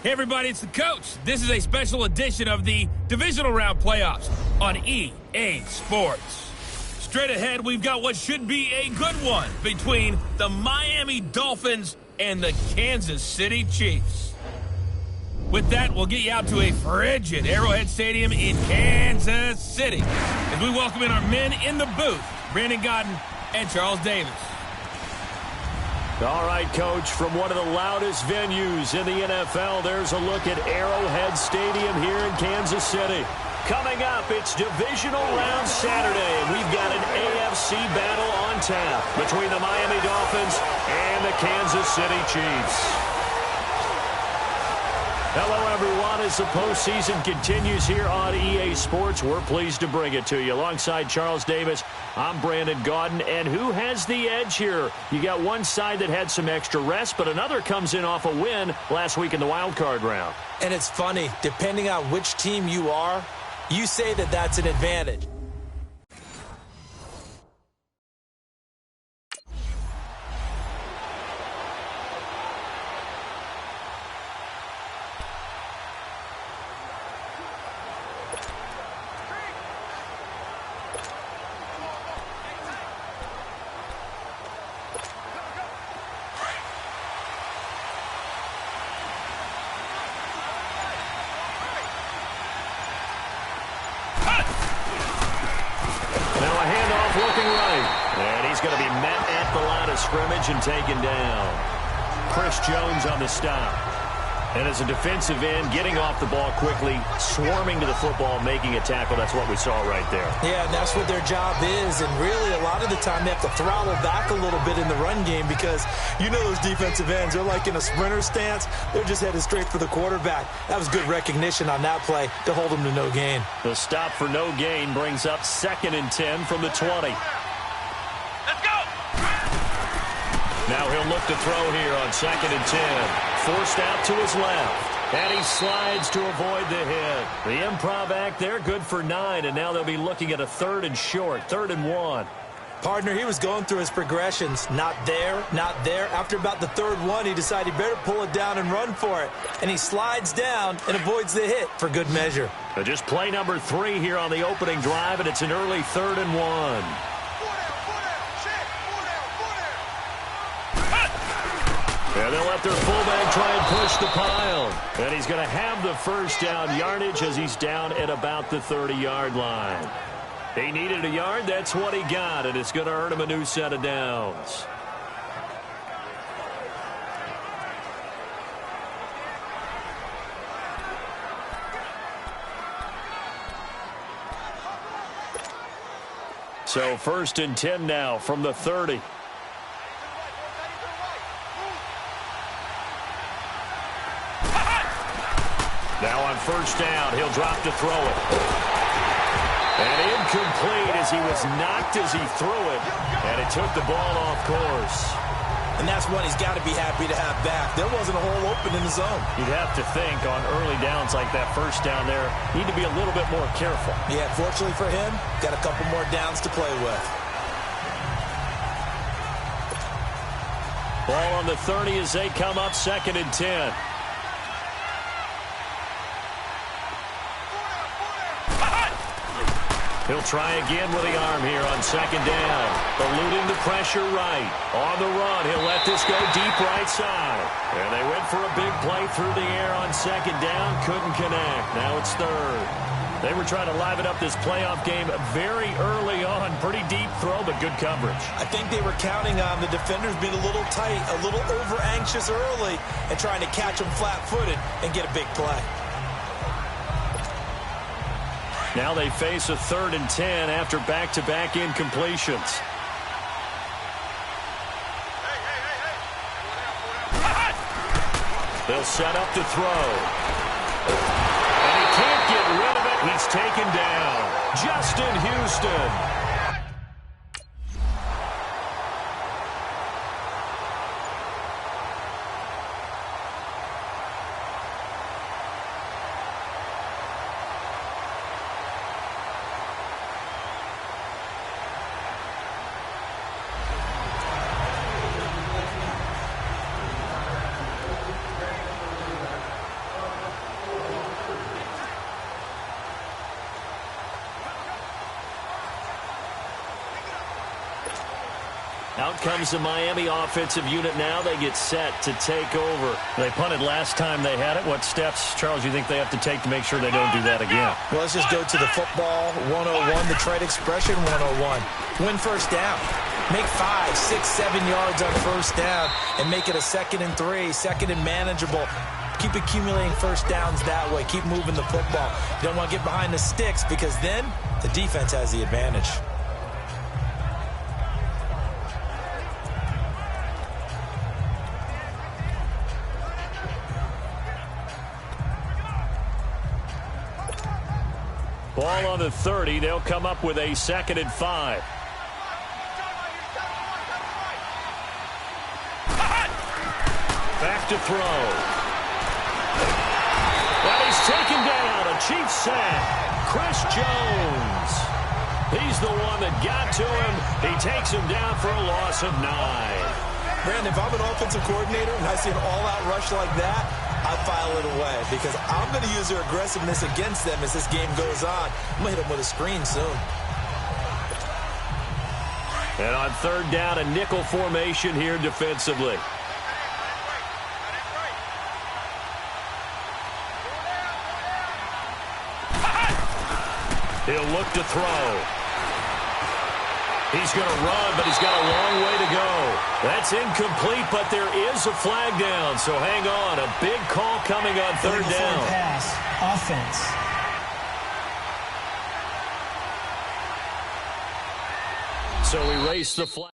Hey everybody, it's the coach. This is a special edition of the divisional round playoffs on EA Sports. Straight ahead, we've got what should be a good one between the Miami Dolphins and the Kansas City Chiefs. With that, we'll get you out to a frigid Arrowhead Stadium in Kansas City as we welcome in our men in the booth, Brandon Godden and Charles Davis. All right, Coach, from one of the loudest venues in the NFL, there's a look at Arrowhead Stadium here in Kansas City. Coming up, it's divisional round Saturday, and we've got an AFC battle on tap between the Miami Dolphins and the Kansas City Chiefs. Hello, everyone. As the postseason continues here on EA Sports, we're pleased to bring it to you. Alongside Charles Davis, I'm Brandon Gaudin. And who has the edge here? You got one side that had some extra rest, but another comes in off a win last week in the wild card round. And it's funny, depending on which team you are, you say that that's an advantage. Going to be met at the line of scrimmage and taken down. Chris Jones on the stop. And as a defensive end, getting off the ball quickly, swarming to the football, making a tackle. That's what we saw right there. Yeah, and that's what their job is. And really, a lot of the time, they have to throttle back a little bit in the run game because you know those defensive ends, they're like in a sprinter stance. They're just headed straight for the quarterback. That was good recognition on that play to hold them to no gain. The stop for no gain brings up 2nd and 10 from the 20. Now he'll look to throw here on 2nd and 10. Forced out to his left. And he slides to avoid the hit. The improv act there, good for 9. And now they'll be looking at a 3rd and short, 3rd and 1. Partner, he was going through his progressions. Not there, not there. After about the 3rd one, he decided he better pull it down and run for it. And he slides down and avoids the hit for good measure. But just play number 3 here on the opening drive, and it's an early 3rd and 1. And they'll let their fullback try and push the pile. And he's going to have the first down yardage as he's down at about the 30-yard line. He needed a yard. That's what he got, and it's going to earn him a new set of downs. So 1st and 10 now from the 30. Now on 1st down, he'll drop to throw it. And incomplete as he was knocked as he threw it. And it took the ball off course. And that's one he's got to be happy to have back. There wasn't a hole open in the zone. You'd have to think on early downs like that 1st down there, need to be a little bit more careful. Yeah, fortunately for him, got a couple more downs to play with. Ball on the 30 as they come up 2nd and 10. He'll try again with the arm here on 2nd down. Eluding the pressure right. On the run, he'll let this go deep right side. And they went for a big play through the air on 2nd down. Couldn't connect. Now it's 3rd. They were trying to liven up this playoff game very early on. Pretty deep throw, but good coverage. I think they were counting on the defenders being a little tight, a little over-anxious early, and trying to catch them flat-footed and get a big play. Now they face a 3rd and 10 after back-to-back incompletions. They'll set up to throw. And he can't get rid of it. He's taken down. Justin Houston. Out comes the Miami offensive unit now. They get set to take over. They punted last time they had it. What steps, Charles, you think they have to take to make sure they don't do that again? Well, let's just go to the football 101, the trade expression 101. Win first down. Make 5, 6, 7 yards on first down and make it a 2nd and 3, 2nd and manageable. Keep accumulating first downs that way. Keep moving the football. You don't want to get behind the sticks because then the defense has the advantage. Ball on the 30. They'll come up with a 2nd and 5. Back to throw. And he's taken down. A Chiefs sack. Chris Jones. He's the one that got to him. He takes him down for a loss of 9. Brandon, if I'm an offensive coordinator and I see an all-out rush like that, I file it away because I'm going to use their aggressiveness against them as this game goes on. I'm going to hit them with a screen soon. And on 3rd down, a nickel formation here defensively. He'll look to throw. He's going to run, but he's got a long way to go. That's incomplete, but there is a flag down, so hang on. A big call coming on 3rd down. Pass, offense. So we race the flag.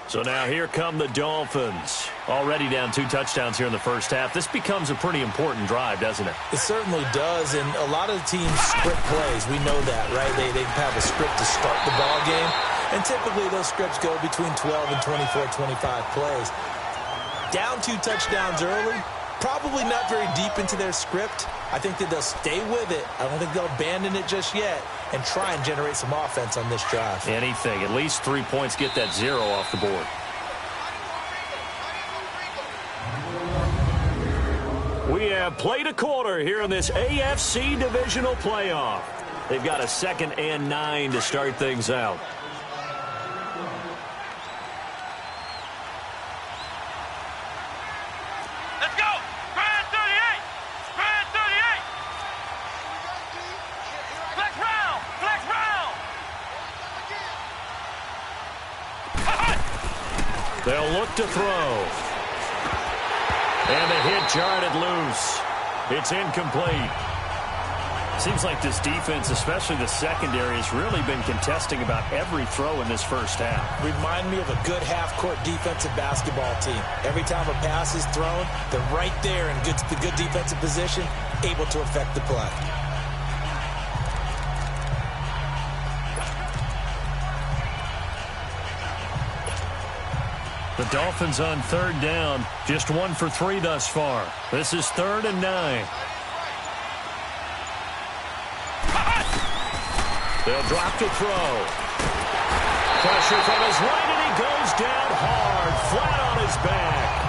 So now here come the Dolphins. Already down 2 touchdowns here in the first half. This becomes a pretty important drive, doesn't it? It certainly does, and a lot of the teams script plays. We know that, right? They have a script to start the ball game, and typically those scripts go between 12 and 24, 25 plays. Down 2 touchdowns early, probably not very deep into their script. I think that they'll stay with it. I don't think they'll abandon it just yet and try and generate some offense on this drive. Anything. At least 3 points, get that 0 off the board. We have played a quarter here in this AFC divisional playoff. They've got a 2nd and 9 to start things out. They'll look to throw. And the hit jarred it loose. It's incomplete. Seems like this defense, especially the secondary, has really been contesting about every throw in this first half. Remind me of a good half-court defensive basketball team. Every time a pass is thrown, they're right there in the good defensive position, able to affect the play. The Dolphins on 3rd down, just 1 for 3 thus far. This is 3rd and 9. They'll drop to throw. Pressure from his right, and he goes down hard, flat on his back.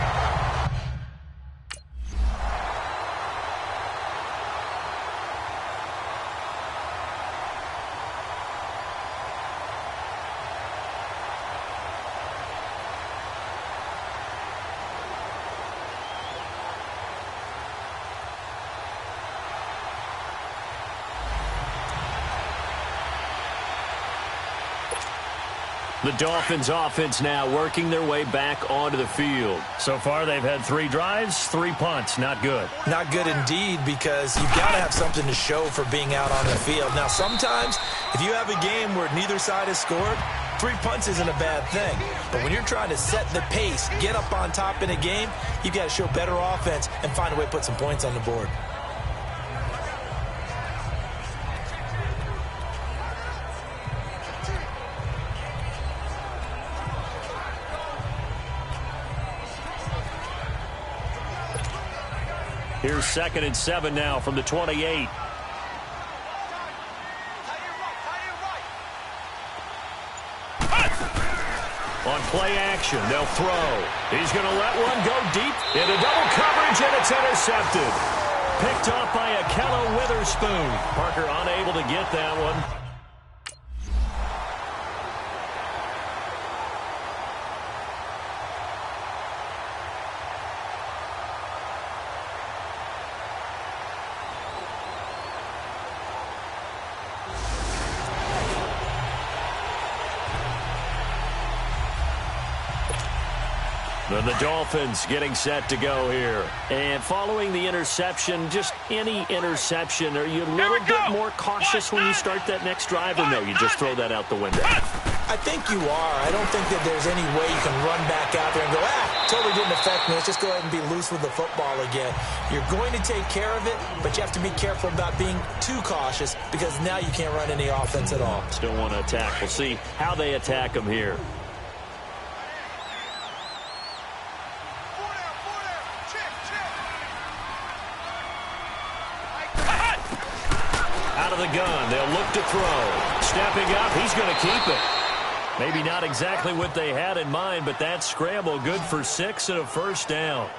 The Dolphins offense now working their way back onto the field. So far, they've had 3 drives, 3 punts. Not good. Not good indeed, because you've got to have something to show for being out on the field. Now, sometimes, if you have a game where neither side has scored, 3 punts isn't a bad thing. But when you're trying to set the pace, get up on top in a game, you've got to show better offense and find a way to put some points on the board. Here's 2nd and 7 now from the 28. On play action, they'll throw. He's going to let one go deep into double coverage, and it's intercepted. Picked off by Akello Witherspoon. Parker unable to get that one. And the Dolphins getting set to go here. And following the interception, just any interception, are you a little bit more cautious when you start that next drive, or no, you just throw that out the window? I think you are. I don't think that there's any way you can run back out there and go, totally didn't affect me. Let's just go ahead and be loose with the football again. You're going to take care of it, but you have to be careful about being too cautious because now you can't run any offense at all. Still want to attack. We'll see how they attack them here. Out of the gun, they'll look to throw. Stepping up, he's going to keep it. Maybe not exactly what they had in mind, but that scramble good for 6 and a first down.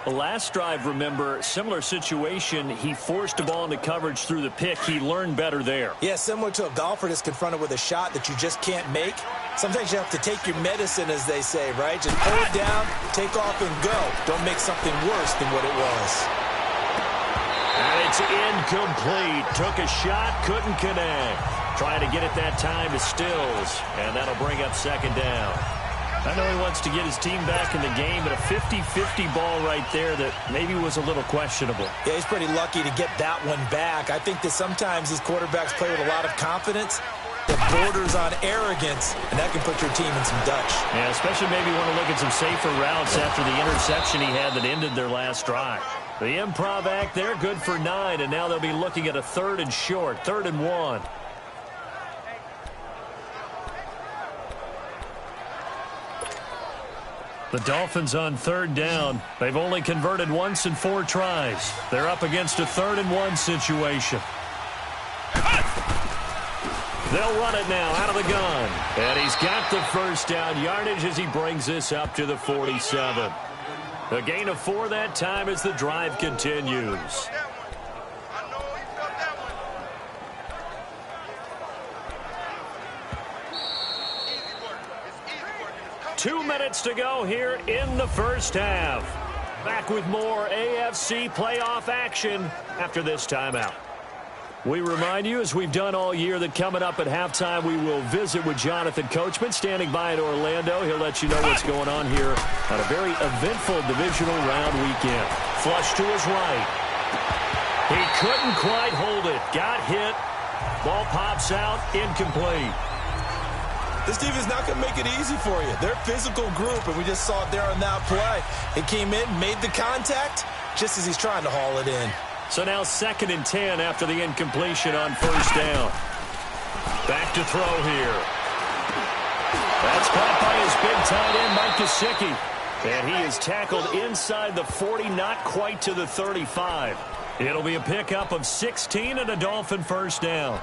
The last drive, remember, similar situation. He forced a ball into coverage through the pick. He learned better there. Yeah, similar to a golfer that's confronted with a shot that you just can't make. Sometimes you have to take your medicine, as they say, right? Just pull it down, take off, and go. Don't make something worse than what it was. And it's incomplete. Took a shot, couldn't connect. Trying to get it that time to Stills, and that'll bring up 2nd down. I know he wants to get his team back in the game, but a 50-50 ball right there that maybe was a little questionable. Yeah, he's pretty lucky to get that one back. I think that sometimes these quarterbacks play with a lot of confidence that borders on arrogance, and that can put your team in some Dutch. Yeah, especially maybe want to look at some safer routes after the interception he had that ended their last drive. The improv act there, good for 9, and now they'll be looking at a 3rd and short, 3rd and 1. The Dolphins on 3rd down. They've only converted once in 4 tries. They're up against a 3rd and 1 situation. They'll run it now out of the gun. And he's got the first down yardage as he brings this up to the 47. A gain of 4 that time as the drive continues. 2 minutes to go here in the first half. Back with more AFC playoff action after this timeout. We remind you, as we've done all year, that coming up at halftime, we will visit with Jonathan Coachman standing by in Orlando. He'll let you know what's going on here on a very eventful divisional round weekend. Flush to his right. He couldn't quite hold it. Got hit. Ball pops out. Incomplete. This team is not going to make it easy for you. They're a physical group, and we just saw it there on that play. He came in, made the contact, just as he's trying to haul it in. So now 2nd and 10 after the incompletion on first down. Back to throw here. That's caught by his big tight end, Mike Gesicki. And he is tackled inside the 40, not quite to the 35. It'll be a pickup of 16 and a Dolphin first down.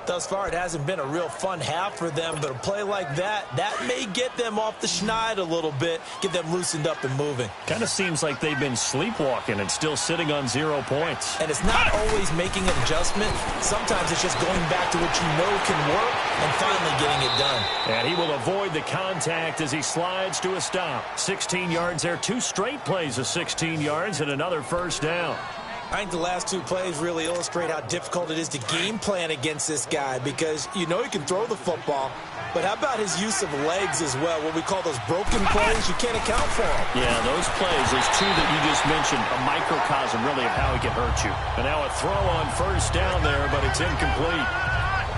Thus far, it hasn't been a real fun half for them, but a play like that may get them off the schneid a little bit, get them loosened up and moving. Kind of seems like they've been sleepwalking and still sitting on 0 points. And it's not always making an adjustment. Sometimes it's just going back to what you know can work and finally getting it done. And he will avoid the contact as he slides to a stop. 16 yards there, 2 straight plays of 16 yards and another first down. I think the last 2 plays really illustrate how difficult it is to game plan against this guy because you know he can throw the football, but how about his use of legs as well, what we call those broken plays? You can't account for them. Yeah, those plays, those 2 that you just mentioned, a microcosm really of how he can hurt you. And now a throw on first down there, but it's incomplete.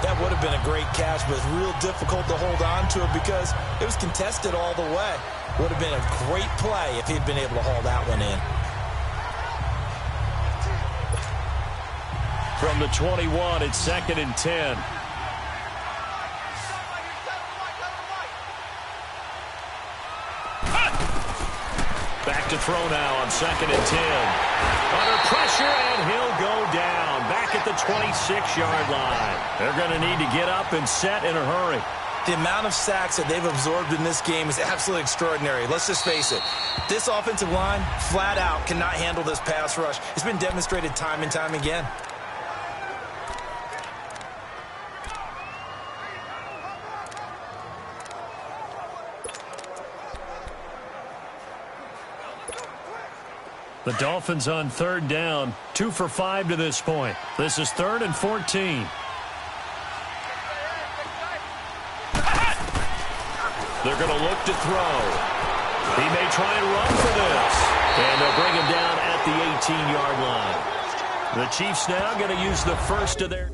That would have been a great catch, but it's real difficult to hold on to it because it was contested all the way. Would have been a great play if he'd been able to haul that one in. From the 21, it's 2nd and 10. Back to throw now on 2nd and 10. Under pressure, and he'll go down. Back at the 26-yard line. They're going to need to get up and set in a hurry. The amount of sacks that they've absorbed in this game is absolutely extraordinary. Let's just face it. This offensive line, flat out, cannot handle this pass rush. It's been demonstrated time and time again. The Dolphins on 3rd down, 2 for 5 to this point. This is 3rd and 14. They're going to look to throw. He may try and run for this. And they'll bring him down at the 18-yard line. The Chiefs now going to use the first of their...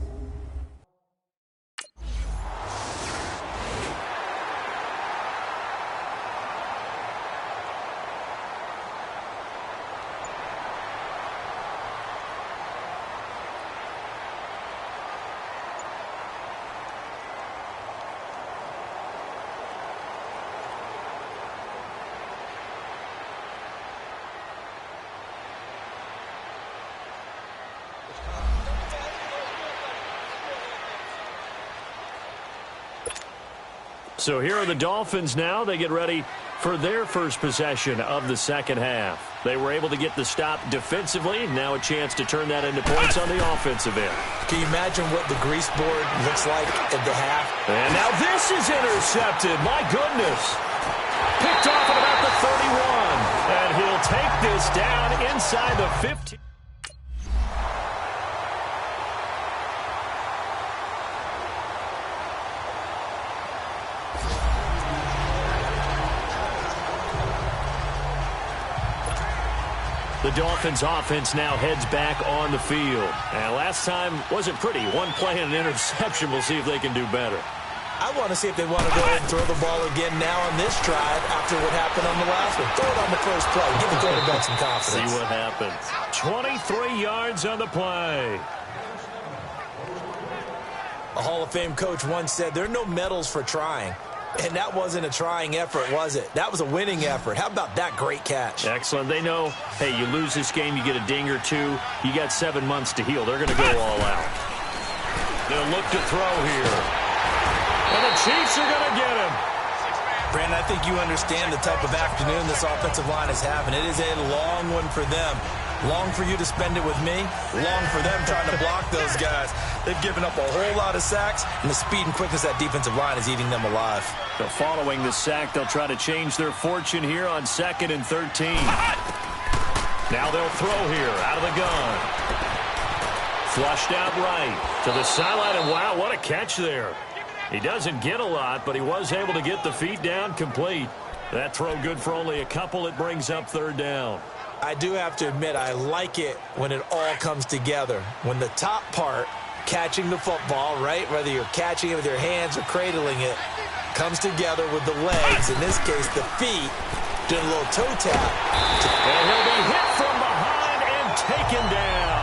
So here are the Dolphins now. They get ready for their first possession of the second half. They were able to get the stop defensively. Now a chance to turn that into points on the offensive end. Can you imagine what the grease board looks like at the half? And now this is intercepted. My goodness. Picked off at about the 31. And he'll take this down inside the 15. The Dolphins offense now heads back on the field. And last time wasn't pretty. One play and an interception. We'll see if they can do better. I want to see if they want to go ahead and throw the ball again now on this drive after what happened on the last one. Throw it on the first play. Give the quarterback some confidence. See what happens. 23 yards on the play. A Hall of Fame coach once said, there are no medals for trying. And that wasn't a trying effort, was it? That was a winning effort. How about that great catch? Excellent. They know, hey, you lose this game, you get a ding or two. You got 7 months to heal. They're going to go all out. They'll look to throw here. And the Chiefs are going to get him. Brandon, I think you understand the type of afternoon this offensive line is having. It is a long one for them. Long for you to spend it with me. Long for them trying to block those guys. They've given up a whole lot of sacks, and the speed and quickness of that defensive line is eating them alive. So following the sack, they'll try to change their fortune here on 2nd and 13. Now they'll throw here out of the gun. Flushed out right to the sideline, and wow, what a catch there. He doesn't get a lot, but he was able to get the feet down complete. That throw good for only a couple. It brings up 3rd down. I do have to admit, I like it when it all comes together. When the top part, catching the football, right, whether you're catching it with your hands or cradling it, comes together with the legs, in this case the feet, doing a little toe tap. And he'll be hit from behind and taken down.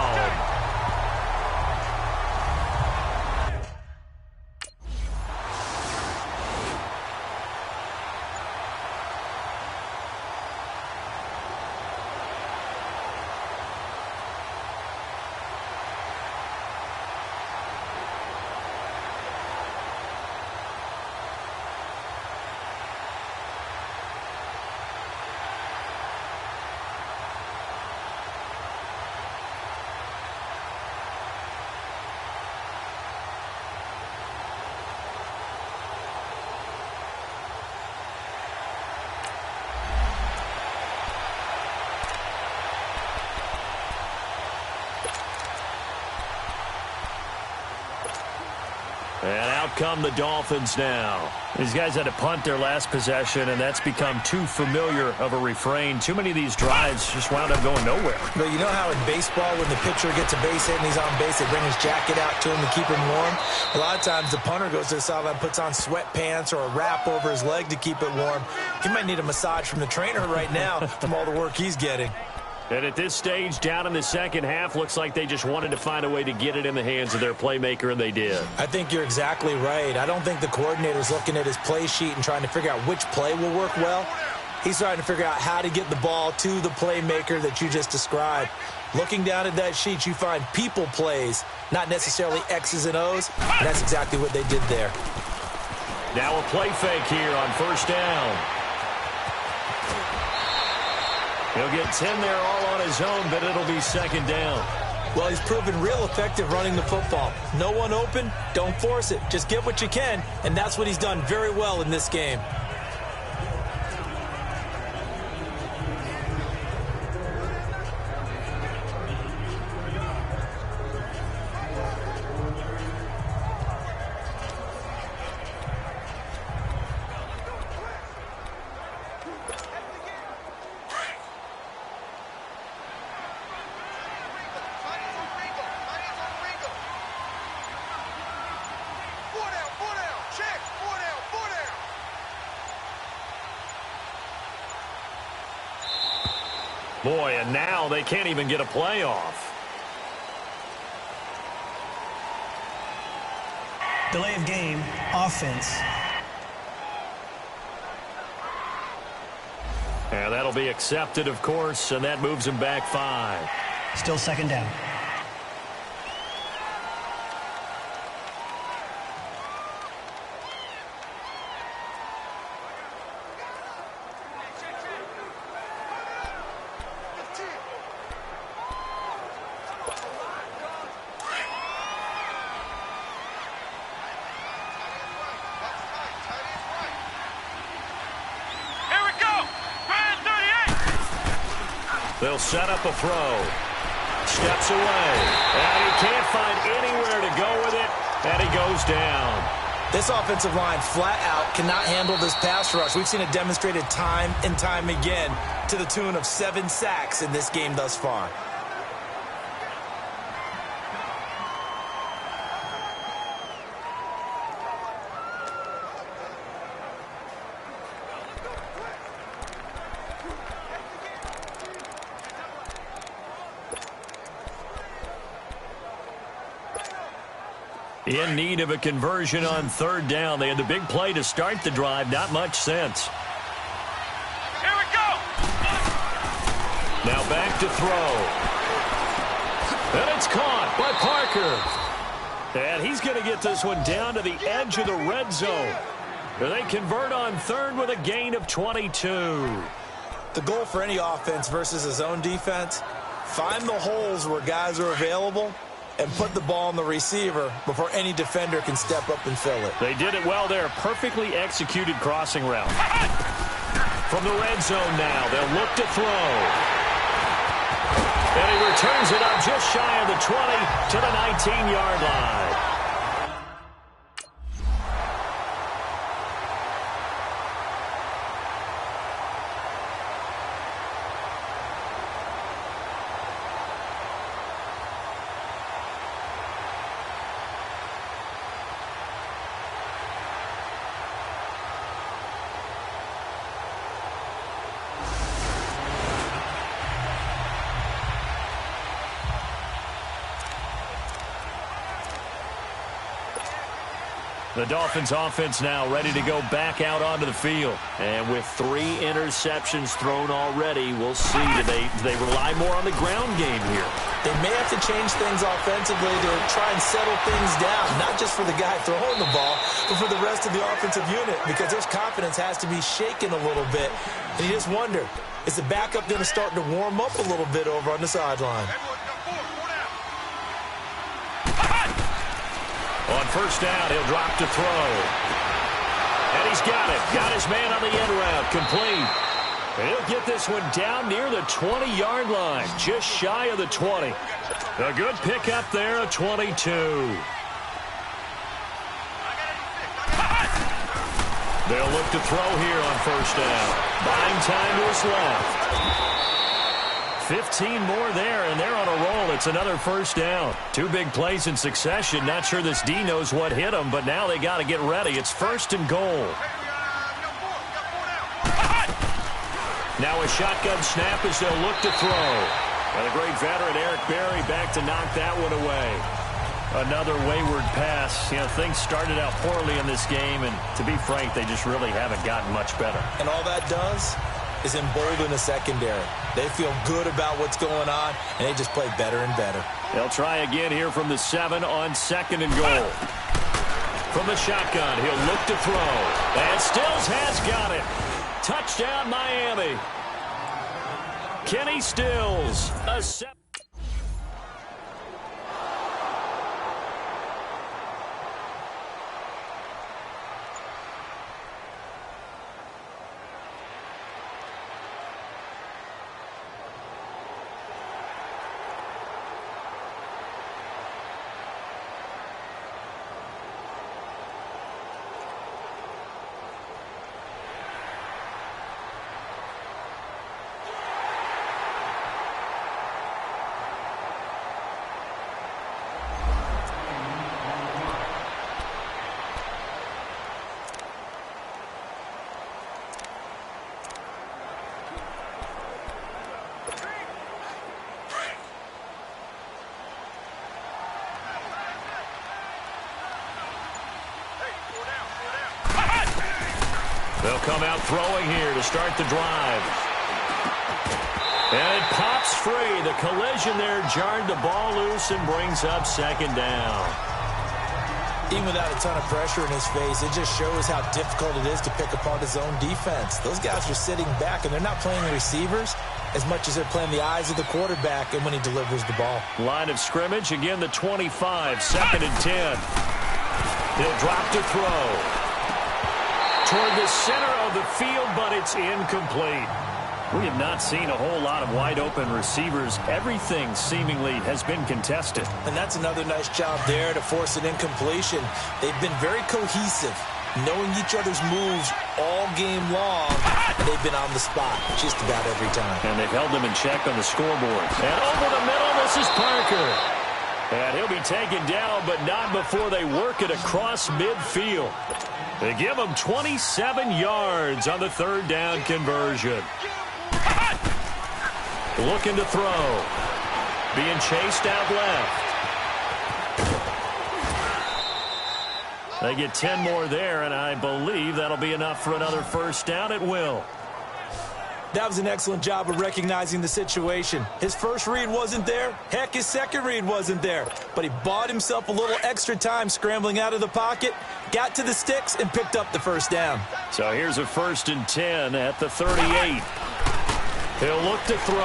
come the Dolphins now. These guys had to punt their last possession, and that's become too familiar of a refrain. Too many of these drives just wound up going nowhere. But you know how in baseball, when the pitcher gets a base hit and he's on base, they bring his jacket out to him to keep him warm? A lot of times the punter goes to the sideline, puts on sweatpants or a wrap over his leg to keep it warm. He might need a massage from the trainer right now from all the work he's getting. And at this stage, down in the second half, looks like they just wanted to find a way to get it in the hands of their playmaker, and they did. I think you're exactly right. I don't think the coordinator's looking at his play sheet and trying to figure out which play will work well. He's trying to figure out how to get the ball to the playmaker that you just described. Looking down at that sheet, you find people plays, not necessarily X's and O's. And that's exactly what they did there. Now a play fake here on first down. He'll get 10 there all on his own, but it'll be second down. Well, he's proven real effective running the football. No one open, don't force it. Just get what you can, and that's what he's done very well in this game. Boy, and now they can't even get a play off. Delay of game, offense. And that'll be accepted, of course, and that moves him back 5. Still second down. They'll set up a throw. Steps away. And he can't find anywhere to go with it. And he goes down. This offensive line flat out cannot handle this pass rush. We've seen it demonstrated time and time again to the tune of 7 sacks in this game thus far. In need of a conversion on third down. They had the big play to start the drive. Not much sense. Here we go! Now back to throw. And it's caught by Parker. And he's going to get this one down to the edge of the red zone. They convert on third with a gain of 22. The goal for any offense versus a zone defense, find the holes where guys are available and put the ball on the receiver before any defender can step up and fill it. They did it well there. Perfectly executed crossing route. From the red zone now, they'll look to throw. And he returns it up just shy of the 20 to the 19-yard line. The Dolphins offense now ready to go back out onto the field. And with 3 interceptions thrown already, we'll see. Do they rely more on the ground game here? They may have to change things offensively to try and settle things down, not just for the guy throwing the ball, but for the rest of the offensive unit, because their confidence has to be shaken a little bit. And you just wonder, is the backup going to start to warm up a little bit over on the sideline? On first down, he'll drop to throw. And he's got it. Got his man on the end route. Complete. And he'll get this one down near the 20-yard line. Just shy of the 20. A good pickup there, a 22. They'll look to throw here on first down. Buying time to his left. 15 more there, and they're on a roll. It's another first down. Two big plays in succession. Not sure this D knows what hit them, but now they got to get ready. It's first and goal. Now a shotgun snap as they'll look to throw. And the great veteran Eric Berry back to knock that one away. Another wayward pass. You know, things started out poorly in this game, and to be frank, they just really haven't gotten much better. And all that does is embolden the secondary. They feel good about what's going on, and they just play better and better. They'll try again here from the 7 on second and goal. From the shotgun, he'll look to throw. And Stills has got it. Touchdown, Miami. Kenny Stills, a 7. They'll come out throwing here to start the drive. And it pops free. The collision there jarred the ball loose and brings up second down. Even without a ton of pressure in his face, it just shows how difficult it is to pick apart his own defense. Those guys are sitting back, and they're not playing the receivers as much as they're playing the eyes of the quarterback and when he delivers the ball. Line of scrimmage, again the 25, second and 10. He'll drop to throw. Toward the center of the field, but it's incomplete. We have not seen a whole lot of wide-open receivers. Everything seemingly has been contested. And that's another nice job there to force an incompletion. They've been very cohesive, knowing each other's moves all game long, and they've been on the spot just about every time. And they've held them in check on the scoreboard. And over the middle, this is Parker. And he'll be taken down, but not before they work it across midfield. They give him 27 yards on the third down conversion. Looking to throw. Being chased out left. They get 10 more there, and I believe that'll be enough for another first down. It will. That was an excellent job of recognizing the situation. His first read wasn't there. Heck, his second read wasn't there. But he bought himself a little extra time scrambling out of the pocket, got to the sticks, and picked up the first down. So here's a first and 10 at the 38. He'll look to throw.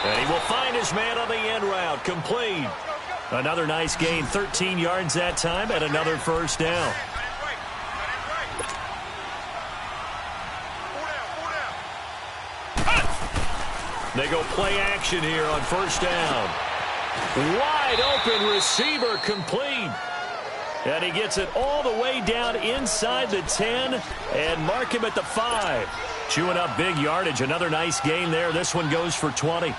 And he will find his man on the end route. Complete. Another nice gain, 13 yards that time, and another first down. They go play action here on first down. Wide open receiver complete. And he gets it all the way down inside the 10 and mark him at the 5. Chewing up big yardage. Another nice gain there. This one goes for 20.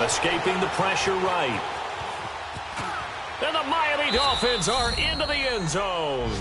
Escaping the pressure right. And the Miami Dolphins are into the end zone.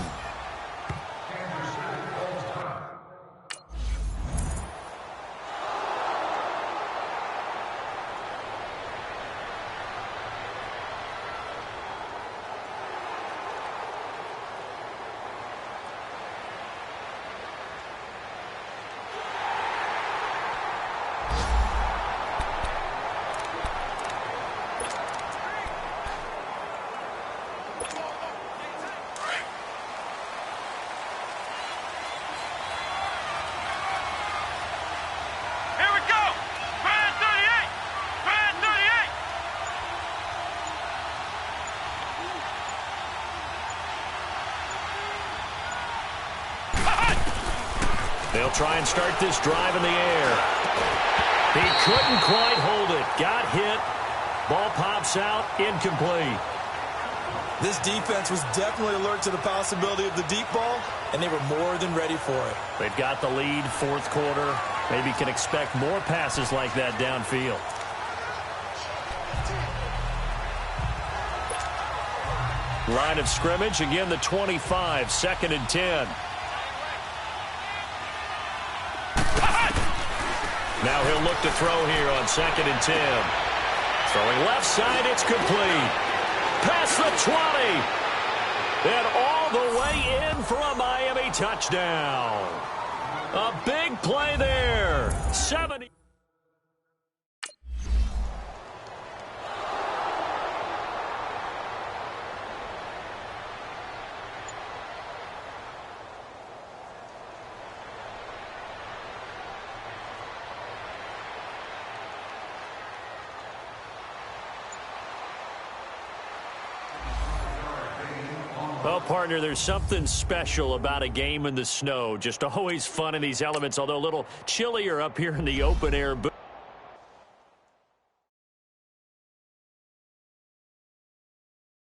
They'll try and start this drive in the air. He couldn't quite hold it. Got hit. Ball pops out. Incomplete. This defense was definitely alert to the possibility of the deep ball, and they were more than ready for it. They've got the lead, fourth quarter. Maybe can expect more passes like that downfield. Line of scrimmage, again the 25, 2nd and 10. Now he'll look to throw here on 2nd and 10. Throwing left side, it's complete. Past the 20. And all the way in for a Miami touchdown. A big play there. 70. Well, partner, there's something special about a game in the snow. Just always fun in these elements, although a little chillier up here in the open air booth.